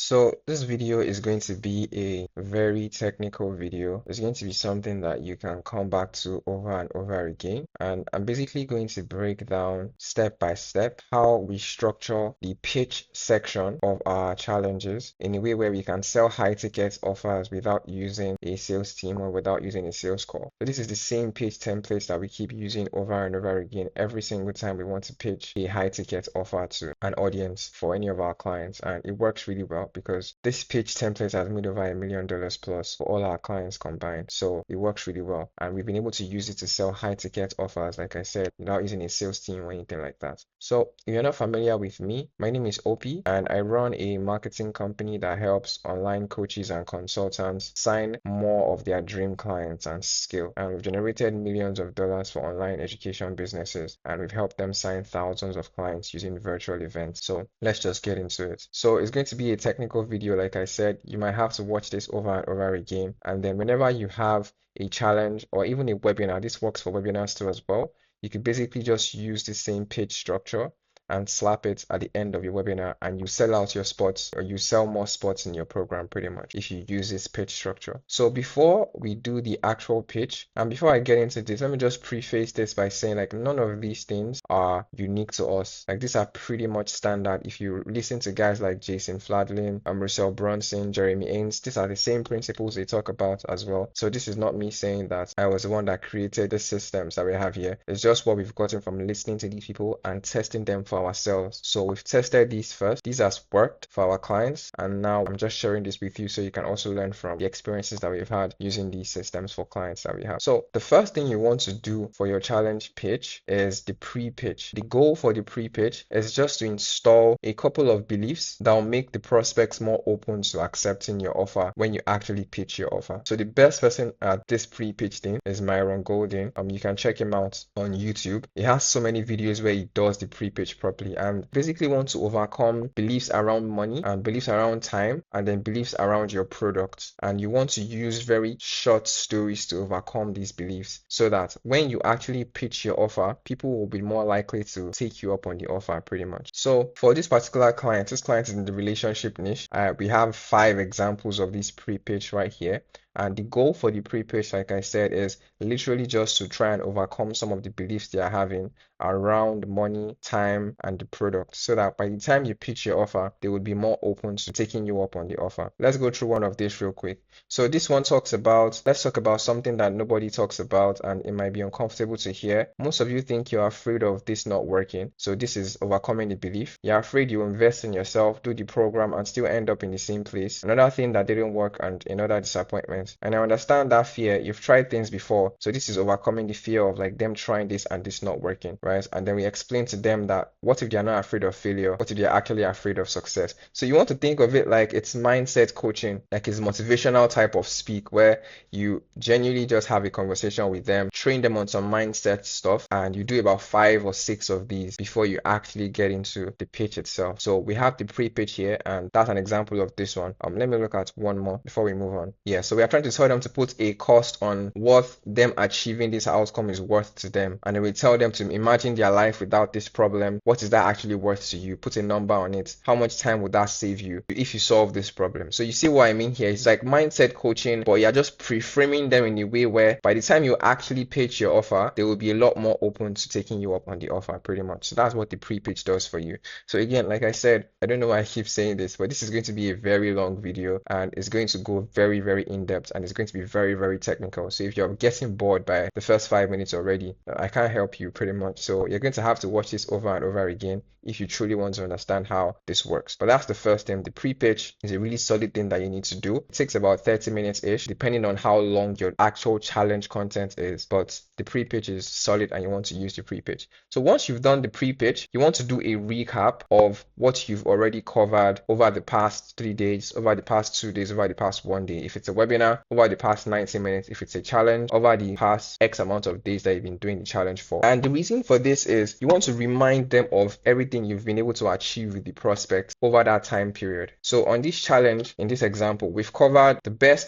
So this video is going to be a very technical video. It's going to be something that you can come back to over and over again. And I'm basically going to break down step by step how we structure the pitch section of our challenges in a way where we can sell high ticket offers without using a sales team or without using a sales call. So this is the same pitch templates that we keep using over and over again every single time we want to pitch a high ticket offer to an audience for any of our clients. And it works really well because this pitch template has made over $1 million plus for all our clients combined. So it works really well. And we've been able to use it to sell high ticket offers, like I said, without using a sales team or anything like that. So if you're not familiar with me, my name is Opie and I run a marketing company that helps online coaches and consultants sign more of their dream clients and scale. And we've generated millions of dollars for online education businesses and we've helped them sign thousands of clients using virtual events. So let's just get into it. So it's going to be a technical video, like I said. You might have to watch this over and over again. And then whenever you have a challenge or even a webinar, this works for webinars too as well, you could basically just use the same pitch structure and slap it at the end of your webinar and you sell out your spots, or you sell more spots in your program pretty much if you use this pitch structure. So before we do the actual pitch, and before I get into this, let me just preface this by saying like none of these things are unique to us. Like these are pretty much standard. If you listen to guys like Jason Fladlin, Russell Brunson, Jeremy Ains, these are the same principles they talk about as well. So this is not me saying that I was the one that created the systems that we have here. It's just what we've gotten from listening to these people and testing them for ourselves. So we've tested these first. These has worked for our clients, and now I'm just sharing this with you so you can also learn from the experiences that we've had using these systems for clients that we have. So the first thing you want to do for your challenge pitch is the pre-pitch. The goal for the pre-pitch is just to install a couple of beliefs that will make the prospects more open to accepting your offer when you actually pitch your offer. So the best person at this pre-pitch thing is Myron Golden. You can check him out on YouTube. He has so many videos where he does the pre-pitch properly, and basically want to overcome beliefs around money and beliefs around time and then beliefs around your product. And you want to use very short stories to overcome these beliefs so that when you actually pitch your offer, people will be more likely to take you up on the offer pretty much. So for this particular client, this client is in the relationship niche. We have 5 examples of this pre-pitch right here. And the goal for the pre-pitch, like I said, is literally just to try and overcome some of the beliefs they are having around money, time, and the product, so that by the time you pitch your offer, they would be more open to taking you up on the offer. Let's go through one of these real quick. So this one talks about, let's talk about something that nobody talks about, and it might be uncomfortable to hear. Most of you think you're afraid of this not working. So this is overcoming the belief. You're afraid you invest in yourself, do the program, and still end up in the same place. Another thing that didn't work and another disappointment. And I understand that fear. You've tried things before. So this is overcoming the fear of like them trying this and this not working, right? And then we explain to them that what if they're not afraid of failure? What if they're actually afraid of success? So you want to think of it like it's mindset coaching, like it's motivational type of speak where you genuinely just have a conversation with them, train them on some mindset stuff, and you do about 5 or 6 of these before you actually get into the pitch itself. So we have the pre-pitch here, and that's an example of this one. Let me look at one more before we move on. Yeah, so we are trying to tell them to put a cost on what them achieving this outcome is worth to them, and then we tell them to imagine their life without this problem. What is that actually worth to you? Put a number on it. How much time would that save you if you solve this problem? So you see what I mean here? It's like mindset coaching, but you're just pre-framing them in a way where by the time you actually pitch your offer, they will be a lot more open to taking you up on the offer pretty much. So that's what the pre-pitch does for you. So again, like I said, I don't know why I keep saying this, but this is going to be a very long video and it's going to go very, very in-depth, and it's going to be very, very technical. So if you're getting bored by the first 5 minutes already, I can't help you pretty much. So you're going to have to watch this over and over again if you truly want to understand how this works. But that's the first thing. The pre-pitch is a really solid thing that you need to do. It takes about 30 minutes-ish, depending on how long your actual challenge content is. But the pre-pitch is solid and you want to use the pre-pitch. So once you've done the pre-pitch, you want to do a recap of what you've already covered over the past 3 days, over the past 2 days, over the past 1 day. If it's a webinar, webinar over the past 90 minutes, if it's a challenge, over the past X amount of days that you've been doing the challenge for. And the reason for this is you want to remind them of everything you've been able to achieve with the prospect over that time period. So on this challenge, in this example, we've covered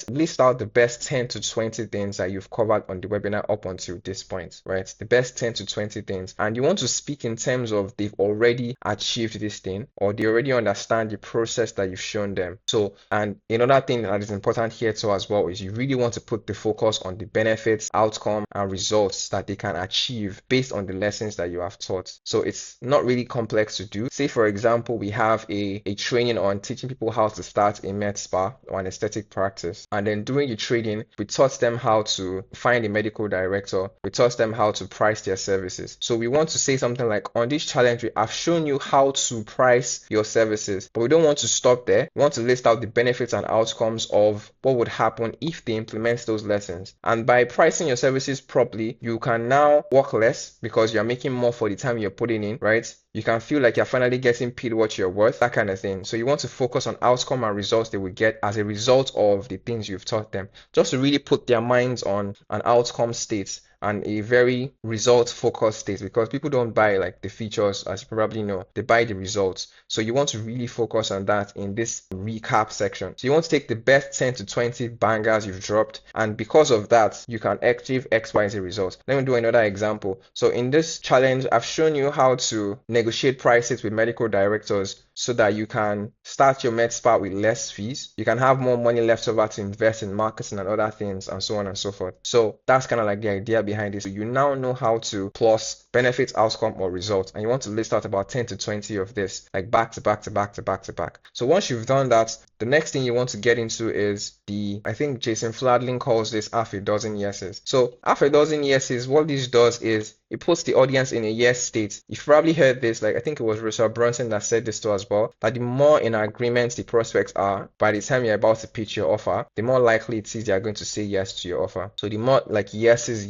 list out the best 10 to 20 things that you've covered on the webinar up until this point, right? The best 10 to 20 things. And you want to speak in terms of they've already achieved this thing, or they already understand the process that you've shown them. So, and another thing that is important here too as well is you really want to put the focus on the benefits, outcome, and results that they can achieve based on the lessons that you have taught. So it's not really complex to do. Say for example, we have a training on teaching people how to start a med spa or an aesthetic practice. And then during the training, we taught them how to find a medical director. We taught them how to price their services. So we want to say something like, on this challenge, I've shown you how to price your services, but we don't want to stop there. We want to list out the benefits and outcomes of what would happen if they implement those lessons. And by pricing your services properly, you can now work less because you're making more for the time you're putting in, right? You can feel like you're finally getting paid what you're worth, that kind of thing. So you want to focus on outcome and results they will get as a result of the things you've taught them, just to really put their minds on an outcome state and a very result focused state, because people don't buy like the features, as you probably know, they buy the results. So you want to really focus on that in this recap section. So you want to take the best 10 to 20 bangers you've dropped, and because of that you can achieve XYZ results. Let me do another example. So in this challenge, I've shown you how to negotiate prices with medical directors so that you can start your med spa with less fees. You can have more money left over to invest in marketing and other things, and so on and so forth. So that's kind of like the idea behind it. So you now know how to plus benefits, outcome, or result, and you want to list out about 10 to 20 of this, like back to back to back to back to back. So once you've done that, the next thing you want to get into is I think Jason Fladlin calls this half a dozen yeses. So half a dozen yeses, what this does is it puts the audience in a yes state. You've probably heard this, like I think it was Russell Brunson that said this to us, but that the more in agreement the prospects are by the time you're about to pitch your offer, the more likely it is they are going to say yes to your offer. So the more like yeses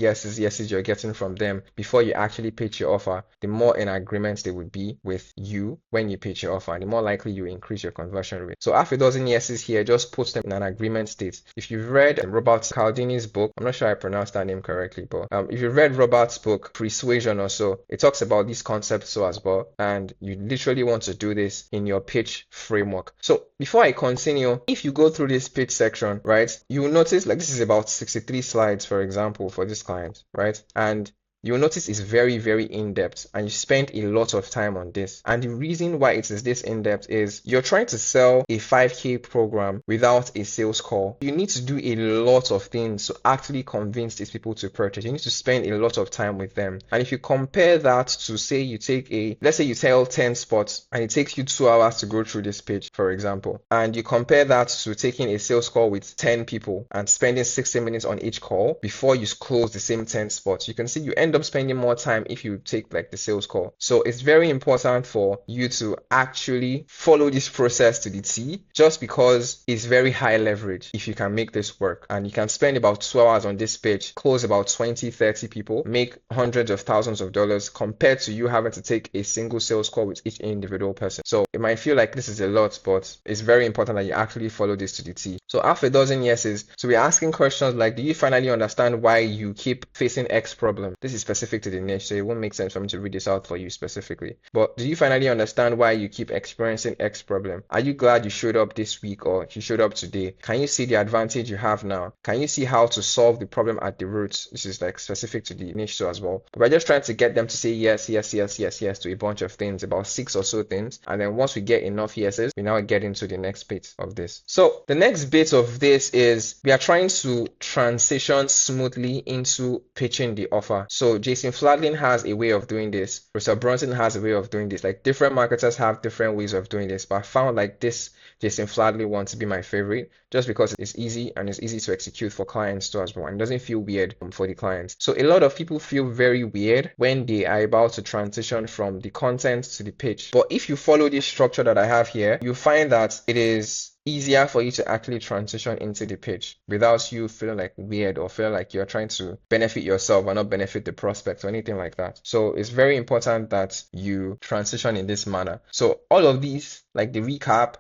you're getting from them before you actually pitch your offer, the more in agreement they would be with you when you pitch your offer, and the more likely you increase your conversion rate. So half a dozen yeses here just puts them in an agreement state. If you've read Robert Cialdini's book, I'm not sure I pronounced that name correctly, but if you read Robert's book Persuasion or so, it talks about these concepts so as well, and you literally want to do this in your pitch framework. So before I continue, if you go through this pitch section, right, you will notice like this is about 63 slides, for example, for this client, right? And you'll notice it's very, very in-depth, and you spend a lot of time on this. And the reason why it is this in-depth is you're trying to sell a 5K program without a sales call. You need to do a lot of things to actually convince these people to purchase. You need to spend a lot of time with them. And if you compare that to, say, you take let's say you sell 10 spots and it takes you 2 hours to go through this pitch, for example, and you compare that to taking a sales call with 10 people and spending 60 minutes on each call before you close the same 10 spots, you can see you end up spending more time if you take like the sales call. So it's very important for you to actually follow this process to the T, just because it's very high leverage if you can make this work. And you can spend about 2 hours on this page, close about 20-30 people, make hundreds of thousands of dollars, compared to you having to take a single sales call with each individual person. So it might feel like this is a lot, but it's very important that you actually follow this to the T. So half a dozen yeses. So we're asking questions like, do you finally understand why you keep facing X problem? This is specific to the niche, so it won't make sense for me to read this out for you specifically. But do you finally understand why you keep experiencing X problem? Are you glad you showed up this week or you showed up today? Can you see the advantage you have now? Can you see how to solve the problem at the roots? This is like specific to the niche so as well. But we're just trying to get them to say yes to a bunch of things, about 6 or so things. And then once we get enough yeses, we now get into the next bit of this. So the next bit of this is we are trying to transition smoothly into pitching the offer. So Jason Fladlin has a way of doing this. Russell Brunson has a way of doing this. Like different marketers have different ways of doing this, but I found like this Jason Fladlin one to be my favorite, just because it's easy and it's easy to execute for clients too as well, and it doesn't feel weird for the clients. So a lot of people feel very weird when they are about to transition from the content to the pitch. But if you follow this structure that I have here, you find that it is easier for you to actually transition into the pitch without you feeling like weird or feel like you're trying to benefit yourself or not benefit the prospect or anything like that. So it's very important that you transition in this manner. So all of these like the recap,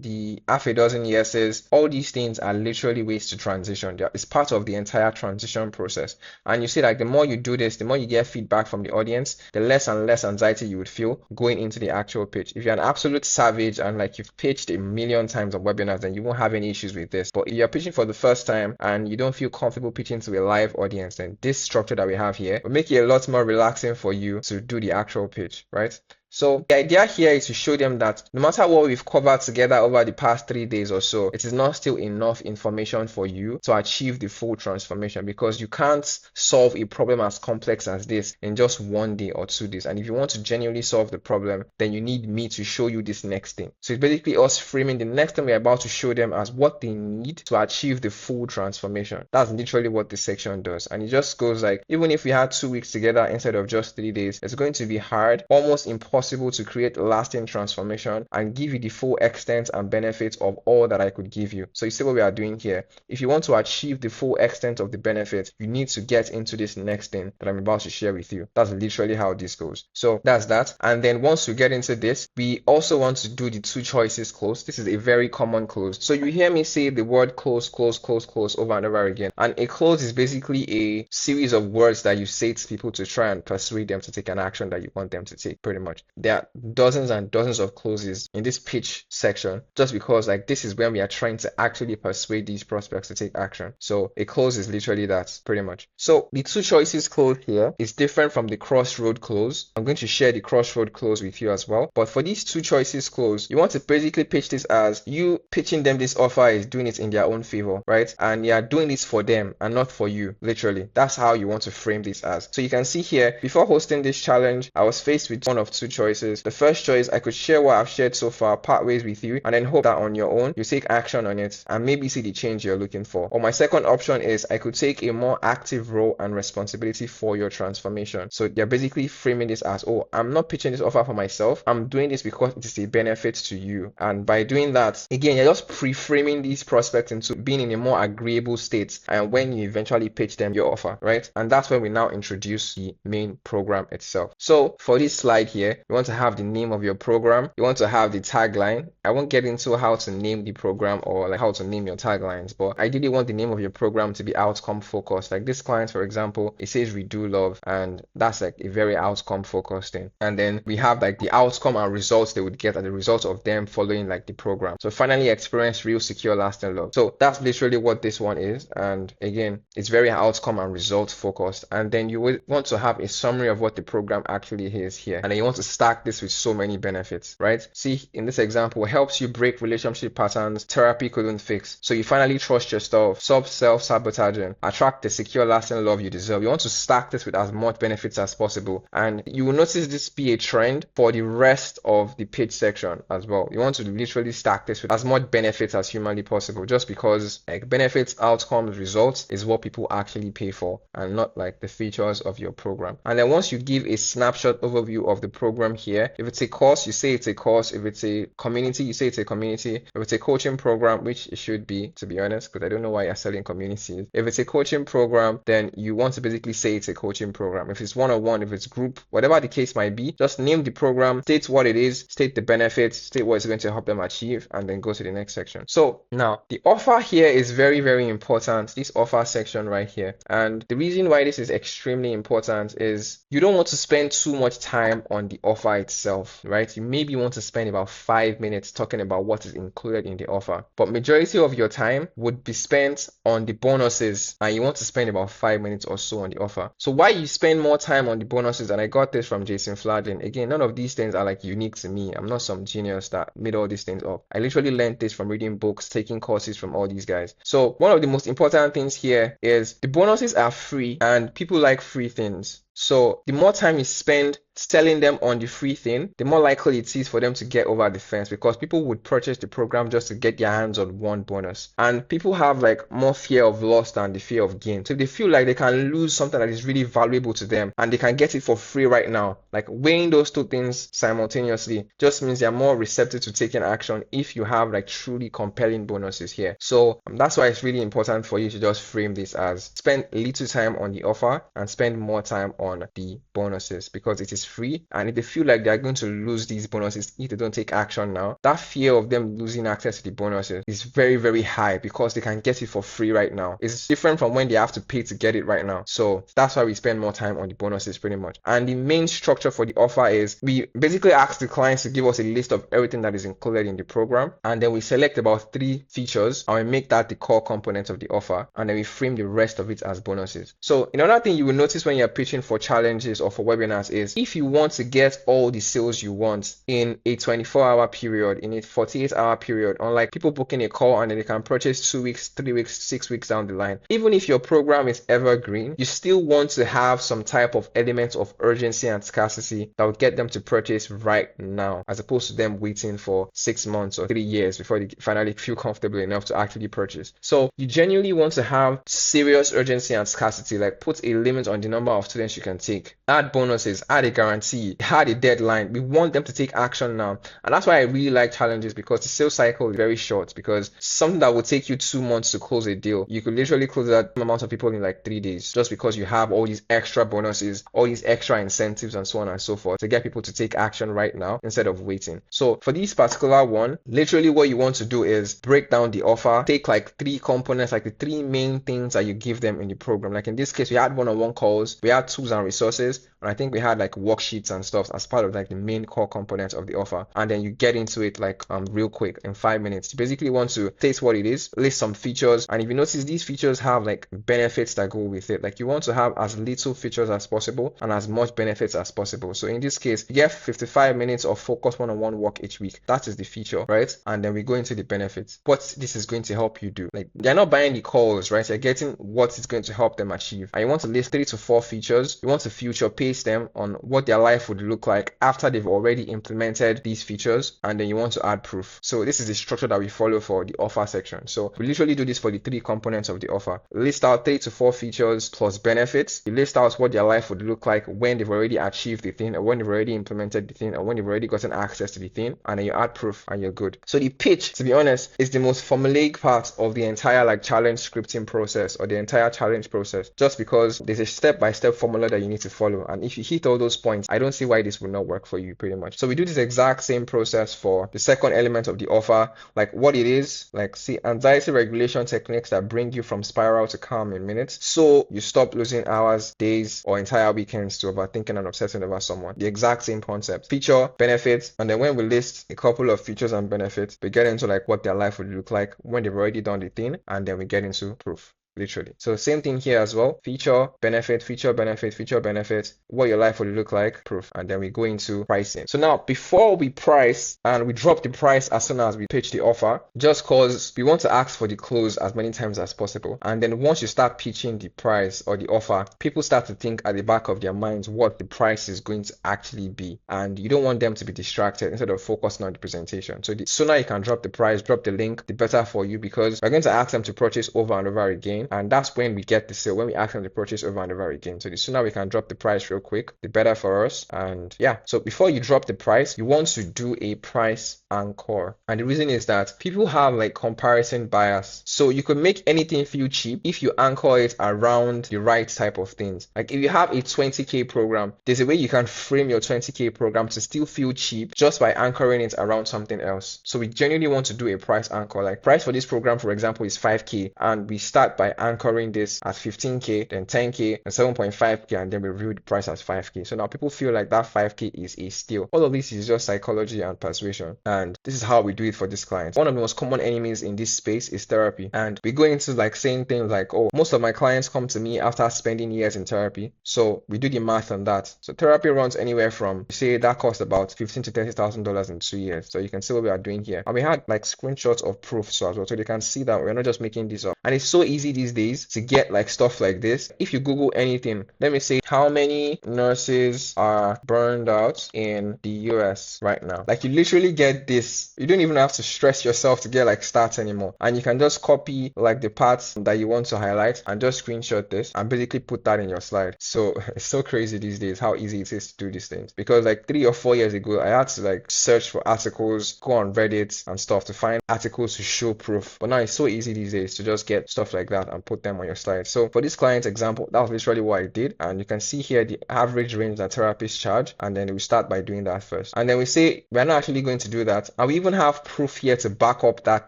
the half a dozen yeses, all these things are literally ways to transition. It's part of the entire transition process. And you see, like the more you do this, the more you get feedback from the audience, the less and less anxiety you would feel going into the actual pitch. If you're an absolute savage and like you've pitched a million times on webinars, then you won't have any issues with this. But if you're pitching for the first time and you don't feel comfortable pitching to a live audience, then this structure that we have here will make it a lot more relaxing for you to do the actual pitch, right? So the idea here is to show them that no matter what we've covered together over the past 3 days or so, it is not still enough information for you to achieve the full transformation, because you can't solve a problem as complex as this in just 1 day or 2 days. And if you want to genuinely solve the problem, then you need me to show you this next thing. So it's basically us framing the next thing we're about to show them as what they need to achieve the full transformation. That's literally what this section does. And it just goes like, even if we had 2 weeks together instead of just 3 days, it's going to be hard, almost impossible to create lasting transformation and give you the full extent and benefits of all that I could give you. So you see what we are doing here. If you want to achieve the full extent of the benefit, you need to get into this next thing that I'm about to share with you. That's literally how this goes. So that's that. And then once we get into this, we also want to do the 2 choices close. This is a very common close. So you hear me say the word close, close, close, close over and over again. And a close is basically a series of words that you say to people to try and persuade them to take an action that you want them to take, pretty much. There are dozens and dozens of closes in this pitch section, just because like this is when we are trying to actually persuade these prospects to take action. So a close is literally that, pretty much. So the 2 choices close here is different from the crossroad close. I'm going to share the crossroad close with you as well. But for these 2 choices close, you want to basically pitch this as you pitching them this offer is doing it in their own favor, right? And you are doing this for them and not for you, literally. That's how you want to frame this as. So you can see here, before hosting this challenge, I was faced with one of 2 choices. The first choice, I could share what I've shared so far, part ways with you, and then hope that on your own, you take action on it and maybe see the change you're looking for. Or my second option is I could take a more active role and responsibility for your transformation. So you're basically framing this as, oh, I'm not pitching this offer for myself. I'm doing this because it is a benefit to you. And by doing that, again, you're just pre-framing these prospects into being in a more agreeable state and when you eventually pitch them your offer, right? And that's when we now introduce the main program itself. So for this slide here, you want to have the name of your program. You want to have the tagline. I won't get into how to name the program or like how to name your taglines, but I really want the name of your program to be outcome focused. Like this client, for example, it says we do love, and that's like a very outcome focused thing. And then we have like the outcome and results they would get as a result of them following like the program. So finally experience real, secure, lasting love. So that's literally what this one is. And again, it's very outcome and result focused. And then you will want to have a summary of what the program actually is here. And then you want to stack this with so many benefits, right? See, in this example, helps you break relationship patterns therapy couldn't fix. So you finally trust yourself, stop self-sabotaging, attract the secure, lasting love you deserve. You want to stack this with as much benefits as possible. And you will notice this be a trend for the rest of the pitch section as well. You want to literally stack this with as much benefits as humanly possible, just because like benefits, outcomes, results is what people actually pay for and not like the features of your program. And then once you give a snapshot overview of the program here, if it's a course, you say it's a course. If it's a community, you say it's a community. If it's a coaching program, which it should be, to be honest, because I don't know why you're selling communities. If it's a coaching program, then you want to basically say it's a coaching program. If it's one-on-one, if it's group, whatever the case might be, just name the program, state what it is, state the benefits, state what it's going to help them achieve, and then go to the next section. So now the offer here is very, very important, this offer section right here. And the reason why this is extremely important is you don't want to spend too much time on the offer itself, right? You maybe want to spend about 5 minutes talking about what is included in the offer, but majority of your time would be spent on the bonuses, and you want to spend about 5 minutes or so on the offer. So why you spend more time on the bonuses, and I got this from Jason Fladlin. Again, none of these things are like unique to me. I'm not some genius that made all these things up. I literally learned this from reading books, taking courses from all these guys. So one of the most important things here is the bonuses are free and people like free things. So the more time you spend selling them on the free thing, the more likely it is for them to get over the fence, because people would purchase the program just to get their hands on one bonus. And people have like more fear of loss than the fear of gain. So if they feel like they can lose something that is really valuable to them and they can get it for free right now, like weighing those two things simultaneously just means they're more receptive to taking action if you have like truly compelling bonuses here. So that's why it's really important for you to just frame this as spend little time on the offer and spend more time on the bonuses because it is free. And if they feel like they're going to lose these bonuses if they don't take action now, that fear of them losing access to the bonuses is very, very high because they can get it for free right now. It's different from when they have to pay to get it right now. So that's why we spend more time on the bonuses pretty much. And the main structure for the offer is we basically ask the clients to give us a list of everything that is included in the program, and then we select about 3 features and we make that the core component of the offer, and then we frame the rest of it as bonuses. So another thing you will notice when you're pitching for challenges or for webinars is if you want to get all the sales you want in a 24-hour period, in a 48-hour period, unlike people booking a call and then they can purchase 2 weeks, 3 weeks, 6 weeks down the line, even if your program is evergreen, you still want to have some type of element of urgency and scarcity that will get them to purchase right now, as opposed to them waiting for 6 months or 3 years before they finally feel comfortable enough to actually purchase. So you genuinely want to have serious urgency and scarcity, like put a limit on the number of students you can take, add bonuses, add a guarantee, add a deadline. We want them to take action now. And that's why I really like challenges, because the sales cycle is very short, because something that would take you 2 months to close a deal, you could literally close that amount of people in like 3 days, just because you have all these extra bonuses, all these extra incentives and so on and so forth to get people to take action right now instead of waiting. So for this particular one, literally what you want to do is break down the offer, take like 3 components, like the 3 main things that you give them in the program. Like in this case, we had one-on-one calls, we had tools and resources, and I think we had like worksheets and stuff as part of like the main core components of the offer. And then you get into it like real quick in 5 minutes. You basically want to taste what it is, list some features, and if you notice, these features have like benefits that go with it. Like you want to have as little features as possible and as much benefits as possible. So in this case, you get 55 minutes of focused one-on-one work each week. That is the feature, right? And then we go into the benefits. What this is going to help you do. Like they're not buying the calls, right? You're getting what it's going to help them achieve. And you want to list 3 to 4 features. You want to future pace them on what their life would look like after they've already implemented these features, and then you want to add proof. So this is the structure that we follow for the offer section. So we literally do this for the 3 components of the offer. List out 3 to 4 features plus benefits. You list out what their life would look like when they've already achieved the thing, or when they've already implemented the thing, or when they've already gotten access to the thing, and then you add proof and you're good. So the pitch, to be honest, is the most formulaic part of the entire like challenge scripting process, or the entire challenge process, just because there's a step-by-step formula that you need to follow. And if you hit all those points, I don't see why this will not work for you pretty much. So we do this exact same process for the second element of the offer, like what it is, like see, anxiety regulation techniques that bring you from spiral to calm in minutes. So you stop losing hours, days, or entire weekends to overthinking and obsessing over someone. The exact same concept. Feature, benefits, and then when we list a couple of features and benefits, we get into like what their life would look like when they've already done the thing, and then we get into proof. Literally. So same thing here as well. Feature, benefit, feature, benefit, feature, benefit, what your life will look like, proof. And then we go into pricing. So now before we price, and we drop the price as soon as we pitch the offer, just cause we want to ask for the close as many times as possible. And then once you start pitching the price or the offer, people start to think at the back of their minds what the price is going to actually be. And you don't want them to be distracted instead of focusing on the presentation. So the sooner you can drop the price, drop the link, the better for you, because we're going to ask them to purchase over and over again. And that's when we get the sale, when we ask them to purchase over and over again. So the sooner we can drop the price real quick, the better for us. And yeah, so before you drop the price, you want to do a price anchor. And the reason is that people have like comparison bias. So you could make anything feel cheap if you anchor it around the right type of things. Like if you have a 20K program, there's a way you can frame your 20K program to still feel cheap just by anchoring it around something else. So we genuinely want to do a price anchor. Like price for this program, for example, is 5K, and we start by anchoring this at 15K, then 10K, and 7.5K, and then we review the price as 5K. So now people feel like that 5K is a steal. All of this is just psychology and persuasion. And this is how we do it for this client. One of the most common enemies in this space is therapy. And we go into like saying things like, oh, most of my clients come to me after spending years in therapy. So we do the math on that. So therapy runs anywhere from, say that costs about $15,000 to $30,000 in 2 years. So you can see what we are doing here. And we had like screenshots of proof so as well. So they can see that we're not just making this up. And it's so easy these days to get like stuff like this. If you Google anything, let me say how many nurses are burned out in the US right now. Like you literally get this. You don't even have to stress yourself to get like stats anymore. And you can just copy like the parts that you want to highlight and just screenshot this and basically put that in your slide. So it's so crazy these days how easy it is to do these things. Because like 3 or 4 years ago, I had to like search for articles, go on Reddit and stuff to find articles to show proof. But now it's so easy these days to just get stuff like that and put them on your slides. So for this client example, that was literally what I did. And you can see here the average range that therapists charge. And then we start by doing that first. And then we say we're not actually going to do that. And we even have proof here to back up that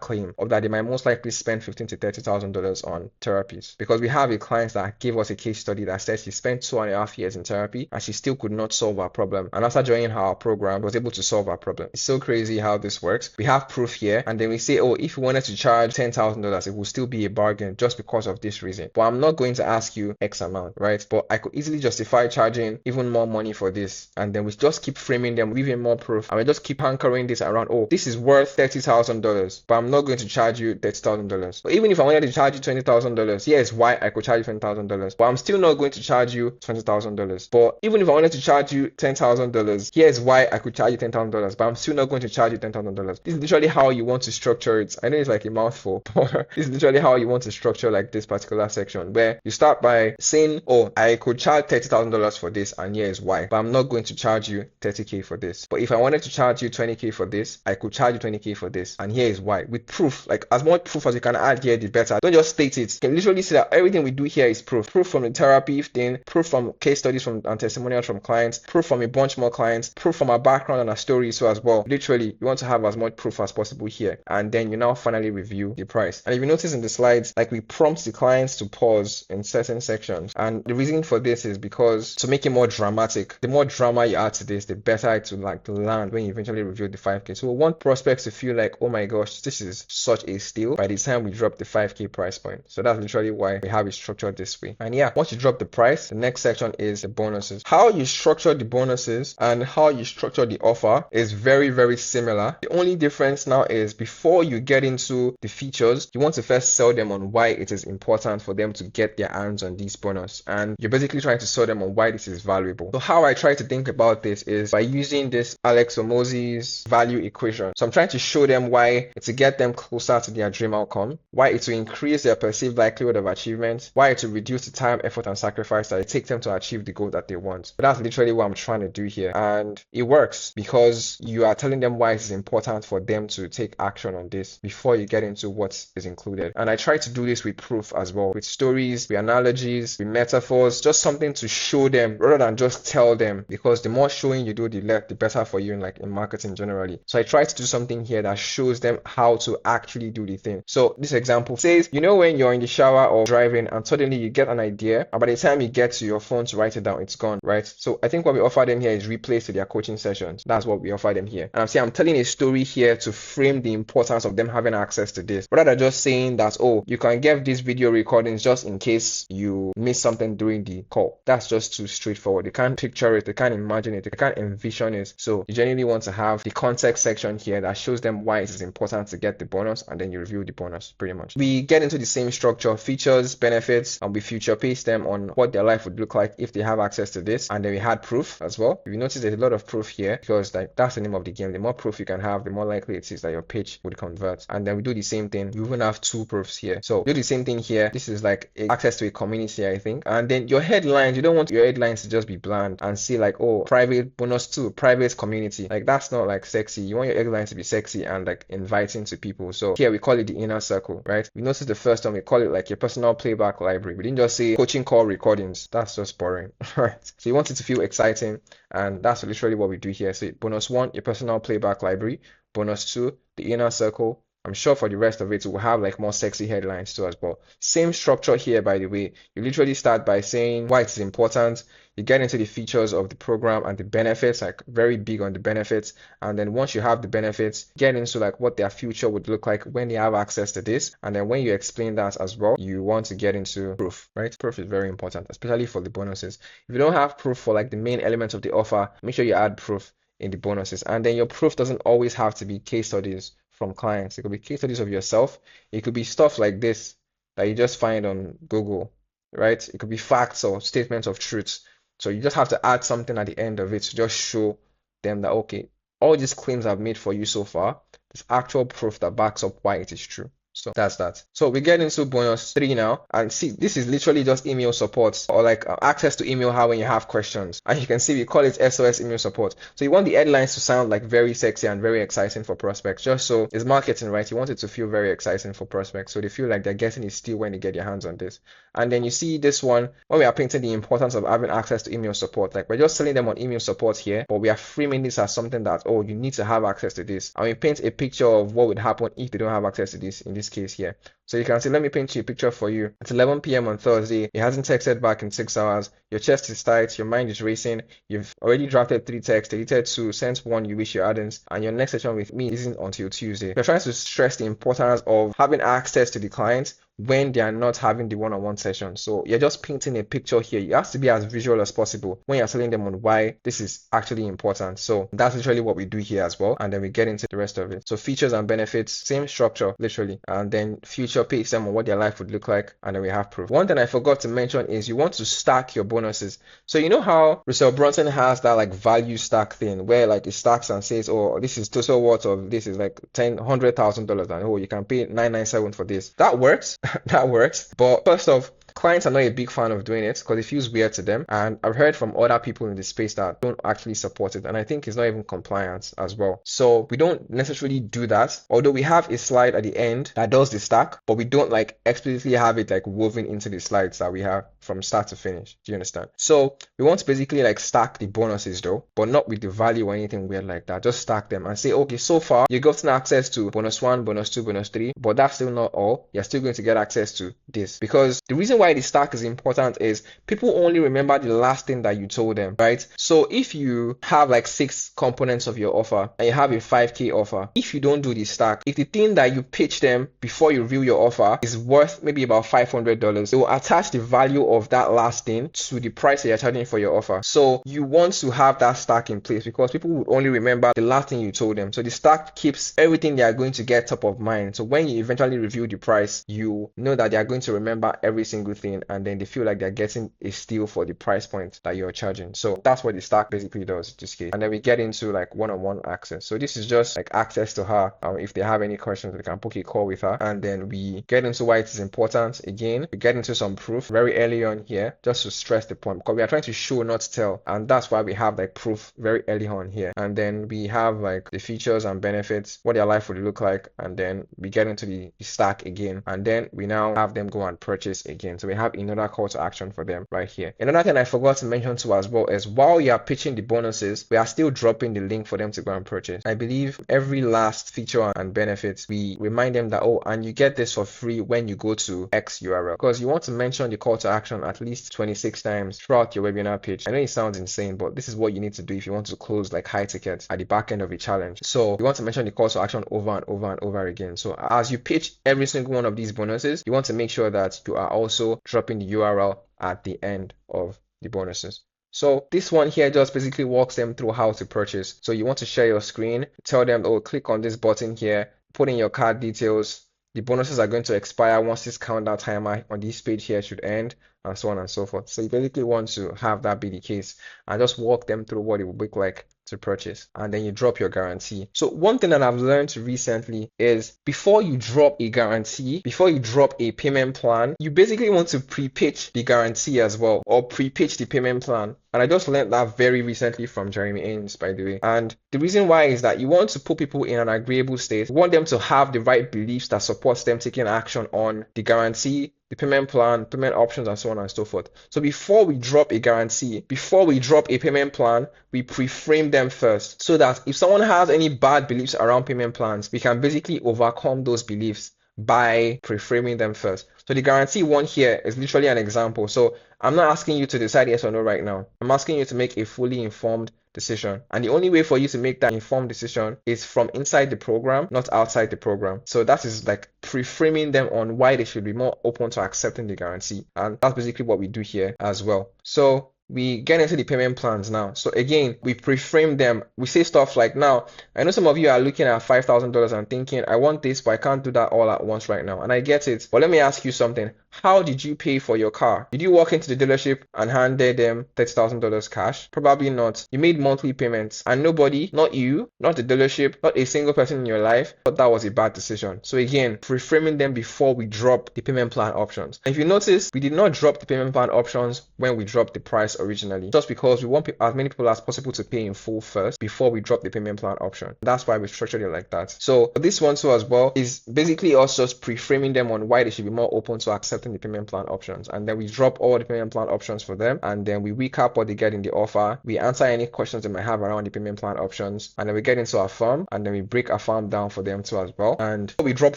claim of that they might most likely spend $15,000 to $30,000 on therapies. Because we have a client that gave us a case study that says she spent 2.5 years in therapy and she still could not solve our problem. And after joining our program, was able to solve our problem. It's so crazy how this works. We have proof here, and then we say, oh, if you wanted to charge $10,000, it will still be a bargain just because of this reason. But I'm not going to ask you X amount, right? But I could easily justify charging even more money for this. And then we just keep framing them with even more proof. And we just keep anchoring this around, oh, this is worth $30,000, but I'm not going to charge you $30,000. But even if I wanted to charge you $20,000, here's why I could charge you $20,000. But I'm still not going to charge you $20,000. But even if I wanted to charge you $10,000, here's why I could charge you $10,000. But I'm still not going to charge you $10,000. This is literally how you want to structure it. I know it's like a mouthful, but this is literally how you want to structure like this particular section, where you start by saying, oh, I could charge $30,000 for this, and here is why, but I'm not going to charge you $30K for this. But if I wanted to charge you $20K for this, I could charge you $20K for this, and here is why, with proof. Like as much proof as you can add here, the better. Don't just state it. You can literally see that everything we do here is proof. Proof from the therapy thing, proof from case studies from and testimonials from clients, proof from a bunch more clients, proof from our background and our story so as well. Literally, you want to have as much proof as possible here, and then you now finally review the price. And if you notice in the slides, like we prompt the clients to pause in certain sections, and the reason for this is because to make it more dramatic. The more drama you add to this, the better it will land when you eventually review the 5K. So we want prospects to feel like, oh my gosh, this is such a steal by the time we drop the 5K price point. So that's literally why we have it structured this way. And yeah, once you drop the price, the next section is the bonuses. How you structure the bonuses and how you structure the offer is very, very similar. The only difference now is before you get into the features, you want to first sell them on why it is important for them to get their hands on these bonus. And you're basically trying to sell them on why this is valuable. So how I try to think about this is by using this Alex Hormozi's value equation. So I'm trying to show them why it's to get them closer to their dream outcome, why it's to increase their perceived likelihood of achievement, why it's to reduce the time, effort, and sacrifice that it takes them to achieve the goal that they want. But that's literally what I'm trying to do here. And it works because you are telling them why it's important for them to take action on this before you get into what is included. And I try to do this with proof as well, with stories, with analogies, with metaphors, just something to show them rather than just tell them, because the more showing you do, the better for you in marketing generally. So I try to do something here that shows them how to actually do the thing. So this example says, you know, when you're in the shower or driving and suddenly you get an idea, and by the time you get to your phone to write it down, it's gone, right? So I think what we offer them here is replays to their coaching sessions. That's what we offer them here. And I'm telling a story here to frame the importance of them having access to this, rather than just saying that, oh, you can get these video recordings just in case you miss something during the call. That's just too straightforward. They can't picture it, they can't imagine it, they can't envision it. So you genuinely want to have the context section here that shows them why it is important to get the bonus, and then you review the bonus pretty much. We get into the same structure, features, benefits, and we future pace them on what their life would look like if they have access to this. And then we had proof as well. If you notice, there's a lot of proof here because that's the name of the game. The more proof you can have, the more likely it is that your page would convert. And then we do the same thing. We even have 2 proofs here. So do the same thing here. This is like access to a community, I think. And then your headlines, you don't want your headlines to just be bland and see like, oh, private bonus 2, private community. Like that's not like sexy. You want your headlines to be sexy and like inviting to people. So here we call it the inner circle, right? We notice the first one, we call it like your personal playback library. We didn't just say coaching call recordings. That's just boring, right? So you want it to feel exciting, and that's literally what we do here. So bonus 1, your personal playback library. Bonus 2, the inner circle. I'm sure for the rest of it, we'll have like more sexy headlines too as well. Same structure here, by the way. You literally start by saying why it's important. You get into the features of the program and the benefits, like very big on the benefits. And then once you have the benefits, get into like what their future would look like when they have access to this. And then when you explain that as well, you want to get into proof, right? Proof is very important, especially for the bonuses. If you don't have proof for like the main elements of the offer, make sure you add proof in the bonuses. And then your proof doesn't always have to be case studies from clients. It could be case studies of yourself. It could be stuff like this that you just find on Google, right? It could be facts or statements of truths. So you just have to add something at the end of it to just show them that, okay, all these claims I've made for you so far, there's actual proof that backs up why it is true. So that's that. So we get into bonus 3 now, and see, this is literally just email support, or like access to email how when you have questions. And you can see we call it SOS email support. So you want the headlines to sound like very sexy and very exciting for prospects, just so it's marketing, right? You want it to feel very exciting for prospects, so they feel like they're getting a steal when they get their hands on this. And then you see this one when we are painting the importance of having access to email support. Like, we're just telling them on email support here, but we are framing this as something that, oh, you need to have access to this. And we paint a picture of what would happen if they don't have access to this in this case here. So you can see, let me paint you a picture for you. It's 11 p.m. on Thursday. He hasn't texted back in 6 hours. Your chest is tight. Your mind is racing. You've already drafted 3 texts, deleted 2, sent 1 you wish you hadn't, and your next session with me isn't until Tuesday. You're trying to stress the importance of having access to the client when they are not having the one-on-one session. So you're just painting a picture here. It has to be as visual as possible when you're telling them on why this is actually important. So that's literally what we do here as well. And then we get into the rest of it. So features and benefits, same structure, literally. And then future page them on what their life would look like. And then we have proof. One thing I forgot to mention is you want to stack your bonuses. So you know how Russell Brunson has that like value stack thing where like it stacks and says, oh, this is total worth of this is like $100,000, and oh, you can pay $997 for this. That works. That works. But first off, clients are not a big fan of doing it because it feels weird to them. And I've heard from other people in the space that don't actually support it. And I think it's not even compliant as well. So we don't necessarily do that. Although we have a slide at the end that does the stack, but we don't like explicitly have it like woven into the slides that we have from start to finish. Do you understand? So we want to basically like stack the bonuses though, but not with the value or anything weird like that. Just stack them and say, okay, so far you've gotten access to bonus 1, bonus 2, bonus 3, but that's still not all. You're still going to get access to this. Because the reason why the stack is important is people only remember the last thing that you told them, right? So if you have like 6 components of your offer and you have a 5K offer, if you don't do the stack, if the thing that you pitch them before you reveal your offer is worth maybe about $500, they will attach the value of that last thing to the price that you're charging for your offer. So you want to have that stack in place because people would only remember the last thing you told them. So the stack keeps everything they are going to get top of mind. So when you eventually review the price, you know that they are going to remember every single thing, and then they feel like they're getting a steal for the price point that you're charging. So that's what the stack basically does in this case. And then we get into like one-on-one access. So this is just like access to her. If they have any questions, we can book a call with her. And then we get into why it is important. Again, we get into some proof very early on here, just to stress the point, because we are trying to show, not tell. And that's why we have like proof very early on here. And then we have like the features and benefits, what their life would look like. And then we get into the stack again. And then we now have them go and purchase again. So we have another call to action for them right here. Another thing I forgot to mention too as well is while you are pitching the bonuses, we are still dropping the link for them to go and purchase. I believe every last feature and benefits, we remind them that, oh, and you get this for free when you go to X URL, because you want to mention the call to action at least 26 times throughout your webinar pitch. I know it sounds insane, but this is what you need to do if you want to close like high tickets at the back end of a challenge. So you want to mention the call to action over and over and over again. So as you pitch every single one of these bonuses, you want to make sure that you are also dropping the URL at the end of the bonuses. So this one here just basically walks them through how to purchase. So you want to share your screen, tell them, oh, click on this button here, put in your card details. The bonuses are going to expire once this countdown timer on this page here should end, and so on and so forth. So you basically want to have that be the case and just walk them through what it would look like to purchase, and then you drop your guarantee. So one thing that I've learned recently is before you drop a guarantee, before you drop a payment plan, you basically want to pre-pitch the guarantee as well, or pre-pitch the payment plan. And I just learned that very recently from Jeremy Ains, by the way. And the reason why is that you want to put people in an agreeable state. You want them to have the right beliefs that supports them taking action on the guarantee, the payment plan, payment options, and so on and so forth. So before we drop a guarantee, before we drop a payment plan, we pre-frame them first, so that if someone has any bad beliefs around payment plans, we can basically overcome those beliefs by pre-framing them first. So the guarantee one here is literally an example. So I'm not asking you to decide yes or no right now. I'm asking you to make a fully informed decision. And the only way for you to make that informed decision is from inside the program, not outside the program. So that is like pre-framing them on why they should be more open to accepting the guarantee. And that's basically what we do here as well. So we get into the payment plans now. So again, we pre-frame them. We say stuff like, now, I know some of you are looking at $5,000 and thinking, I want this, but I can't do that all at once right now. And I get it. But let me ask you something. How did you pay for your car? Did you walk into the dealership and handed them $30,000 cash? Probably not. You made monthly payments, and nobody, not you, not the dealership, not a single person in your life, thought that was a bad decision. So again, pre-framing them before we drop the payment plan options. And if you notice, we did not drop the payment plan options when we dropped the price originally, just because we want as many people as possible to pay in full first before we drop the payment plan option. That's why we structured it like that. So this one too as well is basically us just pre-framing them on why they should be more open to accepting the payment plan options. And then we drop all the payment plan options for them, and then we recap what they get in the offer. We answer any questions they might have around the payment plan options, and then we get into our farm, and then we break our farm down for them too as well. And we drop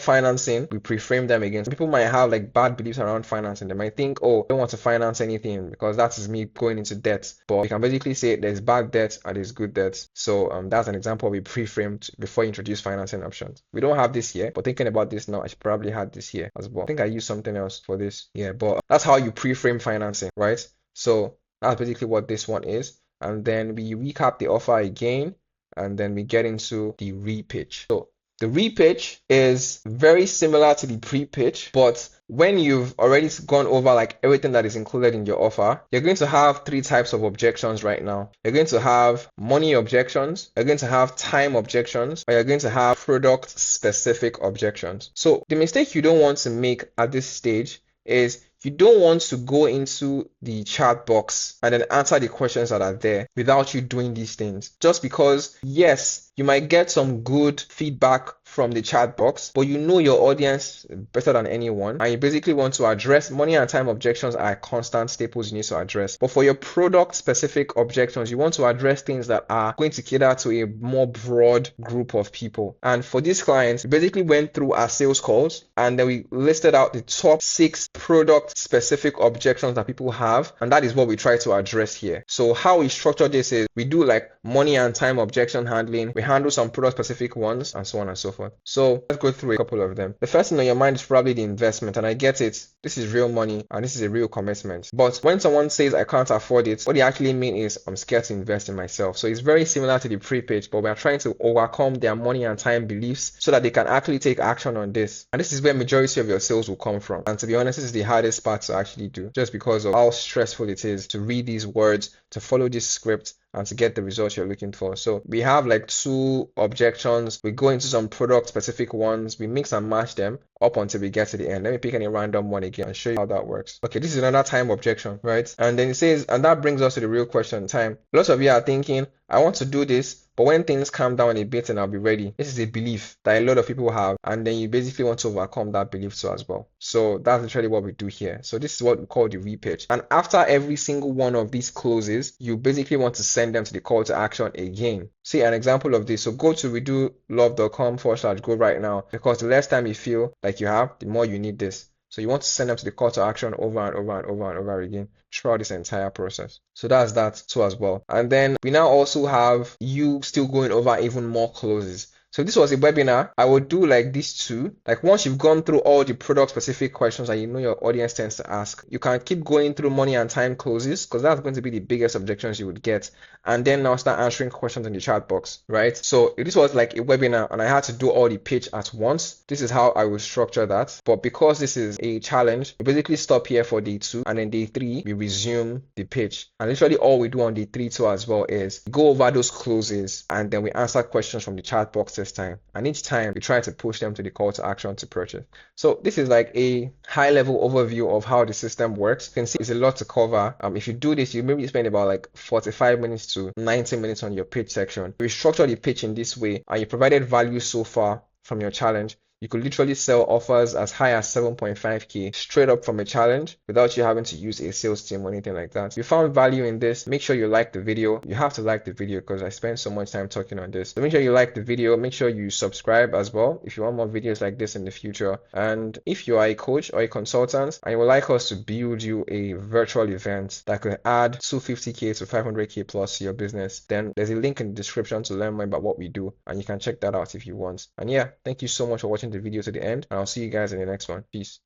financing, we pre-frame them again. Some people might have like bad beliefs around financing. They might think, oh, I don't want to finance anything because that is me going into debt. But we can basically say there's bad debt and there's good debt. So that's an example we pre-framed before you introduce financing options. We don't have this here, but thinking about this now, I should probably have this here as well. I think I used something else for this. Yeah, but that's how you pre-frame financing, right? So that's basically what this one is. And then we recap the offer again, and then we get into the re-pitch. So the re-pitch is very similar to the pre-pitch, but when you've already gone over like everything that is included in your offer, you're going to have three types of objections right now. You're going to have money objections, you're going to have time objections, or you're going to have product specific objections. So the mistake you don't want to make at this stage is you don't want to go into the chat box and then answer the questions that are there without you doing these things. Just because, yes, you might get some good feedback from the chat box, but you know your audience better than anyone, and you basically want to address money and time objections are constant staples you need to address. But for your product specific objections, you want to address things that are going to cater to a more broad group of people. And for these clients, we basically went through our sales calls, and then we listed out the top 6 product specific objections that people have, and that is what we try to address here. So how we structure this is we do like money and time objection handling, we handle some product specific ones, and so on and so forth. So let's go through a couple of them. The first thing on your mind is probably the investment, and I get it. This is real money and this is a real commitment. But when someone says I can't afford it, what they actually mean is I'm scared to invest in myself. So it's very similar to the pre-pitch, but we are trying to overcome their money and time beliefs so that they can actually take action on this. And this is where majority of your sales will come from. And to be honest, this is the hardest part to actually do, just because of how stressful it is to read these words, to follow this script, and to get the results you're looking for. So we have like 2 objections. We go into some product specific ones. We mix and match them up until we get to the end. Let me pick any random one again and show you how that works. Okay, this is another time objection, right? And then it says, and that brings us to the real question, time. Lots of you are thinking, I want to do this, but when things calm down a bit and I'll be ready. This is a belief that a lot of people have, and then you basically want to overcome that belief too as well. So that's literally what we do here. So this is what we call the re-pitch. And after every single one of these closes, you basically want to send them to the call to action again. See an example of this. So go to redolove.com/go right now, because the less time you feel like you have, the more you need this. So you want to send them to the call to action over and over and over and over again throughout this entire process. So that's that too as well. And then we now also have you still going over even more closes. So this was a webinar. I would do like these 2. Like once you've gone through all the product specific questions that you know your audience tends to ask, you can keep going through money and time closes, because that's going to be the biggest objections you would get. And then now start answering questions in the chat box, right? So this was like a webinar and I had to do all the pitch at once. This is how I would structure that. But because this is a challenge, we basically stop here for day 2, and then day 3, we resume the pitch. And literally all we do on day 3 too as well is go over those closes, and then we answer questions from the chat box this time. And each time we try to push them to the call to action to purchase. So this is like a high level overview of how the system works. You can see it's a lot to cover. If you do this, you maybe spend about like 45 minutes to 90 minutes on your pitch section. We structure the pitch in this way, and you provided value so far from your challenge. You could literally sell offers as high as 7.5k straight up from a challenge without you having to use a sales team or anything like that. If you found value in this, make sure you like the video. You have to like the video because I spent so much time talking on this. So make sure you like the video. Make sure you subscribe as well if you want more videos like this in the future. And if you are a coach or a consultant and you would like us to build you a virtual event that could add 250k to 500k plus to your business, then there's a link in the description to learn more about what we do, and you can check that out if you want. And yeah, thank you so much for watching the video to the end, and I'll see you guys in the next one. Peace.